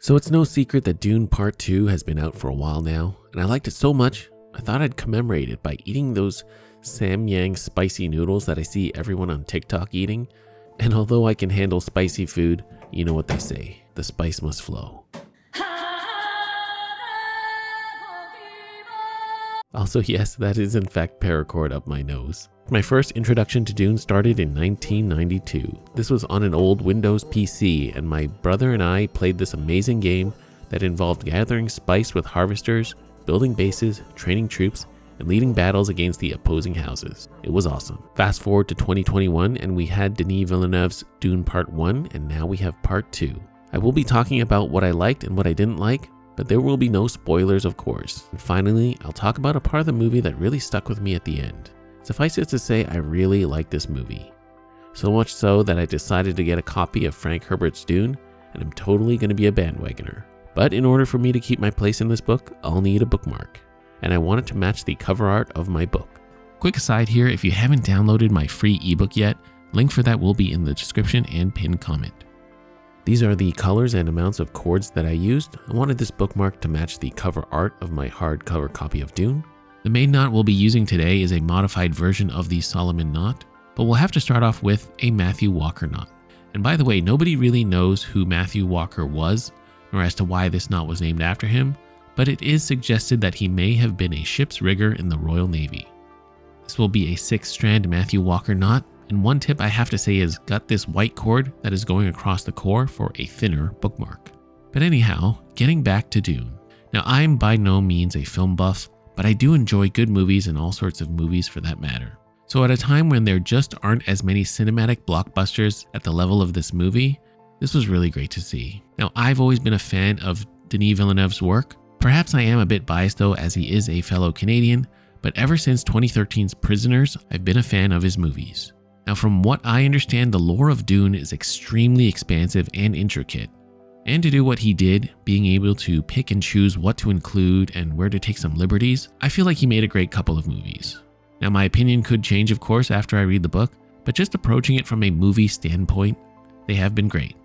So it's no secret that Dune Part 2 has been out for a while now, and I liked it so much, I thought I'd commemorate it by eating those Samyang spicy noodles that I see everyone on TikTok eating. And although I can handle spicy food, you know what they say, the spice must flow. Also, yes, that is in fact Paracord up my nose. My first introduction to Dune started in 1992. This was on an old Windows PC, and my brother and I played this amazing game that involved gathering spice with harvesters, building bases, training troops, and leading battles against the opposing houses. It was awesome. Fast forward to 2021 and we had Denis Villeneuve's Dune Part 1, and now we have Part 2. I will be talking about what I liked and what I didn't like, but there will be no spoilers, of course. And finally, I'll talk about a part of the movie that really stuck with me at the end. Suffice it to say, I really like this movie. So much so that I decided to get a copy of Frank Herbert's Dune, and I'm totally going to be a bandwagoner. But in order for me to keep my place in this book, I'll need a bookmark. And I want it to match the cover art of my book. Quick aside here, if you haven't downloaded my free ebook yet, link for that will be in the description and pinned comment. These are the colors and amounts of cords that I used. I wanted this bookmark to match the cover art of my hardcover copy of Dune. The main knot we'll be using today is a modified version of the Solomon knot, but we'll have to start off with a Matthew Walker knot. And by the way, nobody really knows who Matthew Walker was, nor as to why this knot was named after him, but it is suggested that he may have been a ship's rigger in the Royal Navy. This will be a 6-strand Matthew Walker knot, and one tip I have to say is gut this white cord that is going across the core for a thinner bookmark. But anyhow, getting back to Dune. Now, I'm by no means a film buff, but I do enjoy good movies and all sorts of movies for that matter. So at a time when there just aren't as many cinematic blockbusters at the level of this movie, this was really great to see. Now, I've always been a fan of Denis Villeneuve's work. Perhaps I am a bit biased though, as he is a fellow Canadian, but ever since 2013's Prisoners, I've been a fan of his movies. Now, from what I understand, the lore of Dune is extremely expansive and intricate. And to do what he did, being able to pick and choose what to include and where to take some liberties, I feel like he made a great couple of movies. Now, my opinion could change, of course, after I read the book, but just approaching it from a movie standpoint, they have been great.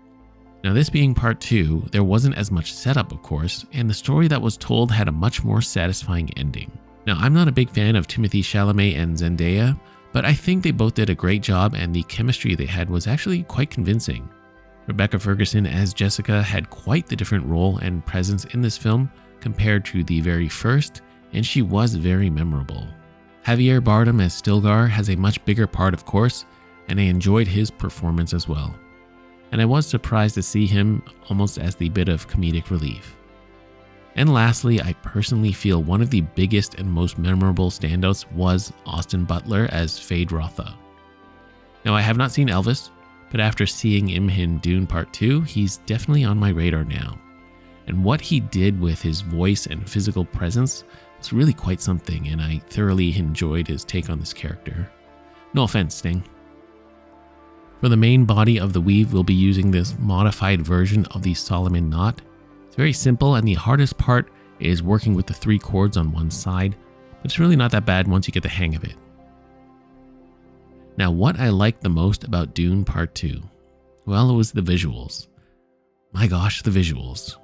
Now, this being Part 2, there wasn't as much setup, of course, and the story that was told had a much more satisfying ending. Now, I'm not a big fan of Timothée Chalamet and Zendaya, but I think they both did a great job, and the chemistry they had was actually quite convincing. Rebecca Ferguson as Jessica had quite the different role and presence in this film compared to the very first, and she was very memorable. Javier Bardem as Stilgar has a much bigger part, of course, and I enjoyed his performance as well. And I was surprised to see him almost as the bit of comedic relief. And lastly, I personally feel one of the biggest and most memorable standouts was Austin Butler as Feyd-Rautha. Now, I have not seen Elvis, but after seeing him in Dune Part 2, he's definitely on my radar now. And what he did with his voice and physical presence was really quite something, and I thoroughly enjoyed his take on this character. No offense, Sting. For the main body of the weave, we'll be using this modified version of the Solomon knot. It's very simple, and the hardest part is working with the 3 cords on one side, but it's really not that bad once you get the hang of it. Now, what I liked the most about Dune Part 2? Well, it was the visuals. My gosh, the visuals.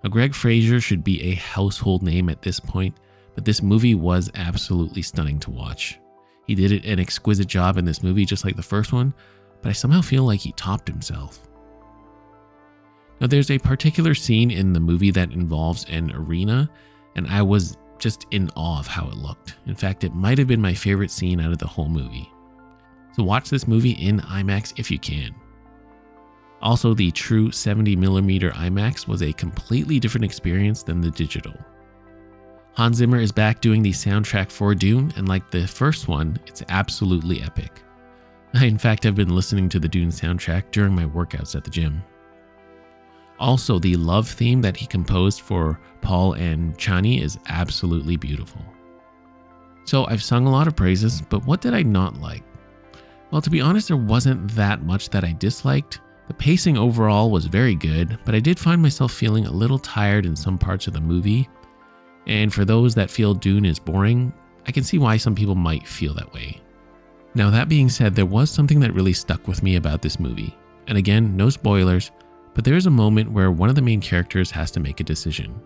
Now, Greg Fraser should be a household name at this point, but this movie was absolutely stunning to watch. He did an exquisite job in this movie, just like the first one, but I somehow feel like he topped himself. Now, there's a particular scene in the movie that involves an arena, and I was just in awe of how it looked. In fact, it might have been my favorite scene out of the whole movie. So watch this movie in IMAX if you can. Also, the true 70mm IMAX was a completely different experience than the digital. Hans Zimmer is back doing the soundtrack for Dune, and like the first one, it's absolutely epic. I in fact have been listening to the Dune soundtrack during my workouts at the gym. Also, the love theme that he composed for Paul and Chani is absolutely beautiful. So I've sung a lot of praises, but what did I not like? Well, to be honest, there wasn't that much that I disliked. The pacing overall was very good, but I did find myself feeling a little tired in some parts of the movie. And for those that feel Dune is boring, I can see why some people might feel that way. Now, that being said, there was something that really stuck with me about this movie. And again, no spoilers, But there is a moment where one of the main characters has to make a decision,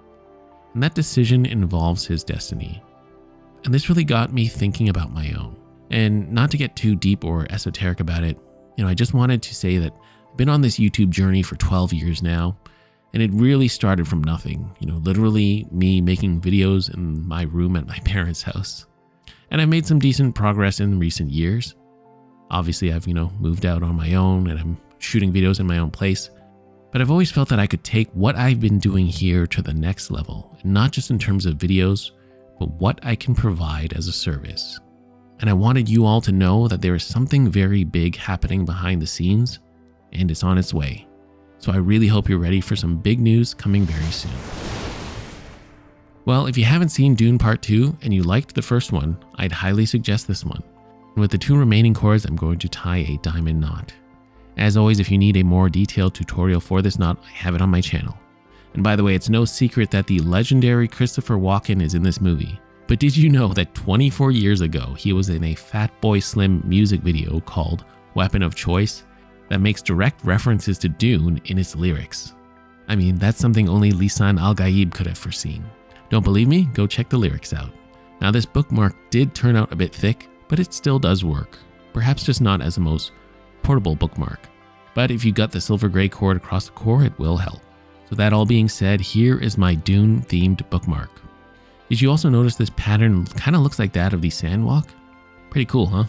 and that decision involves his destiny. And this really got me thinking about my own. And not to get too deep or esoteric about it, I just wanted to say that I've been on this YouTube journey for 12 years now, and it really started from nothing, literally me making videos in my room at my parents' house. And I've made some decent progress in recent years. Obviously, I've, moved out on my own and I'm shooting videos in my own place. But I've always felt that I could take what I've been doing here to the next level, and not just in terms of videos, but what I can provide as a service. And I wanted you all to know that there is something very big happening behind the scenes, and it's on its way. So I really hope you're ready for some big news coming very soon. Well, if you haven't seen Dune Part 2 and you liked the first one, I'd highly suggest this one. And with the 2 remaining chords, I'm going to tie a diamond knot. As always, if you need a more detailed tutorial for this knot, I have it on my channel. And by the way, it's no secret that the legendary Christopher Walken is in this movie. But did you know that 24 years ago, he was in a Fatboy Slim music video called Weapon of Choice that makes direct references to Dune in its lyrics? I mean, that's something only Lisan Al-Gaib could have foreseen. Don't believe me? Go check the lyrics out. Now, this bookmark did turn out a bit thick, but it still does work. Perhaps just not as the most portable bookmark. But if you got the silver gray cord across the core, it will help. So that all being said, here is my Dune themed bookmark. Did you also notice this pattern kind of looks like that of the Sandwalk? Pretty cool, huh?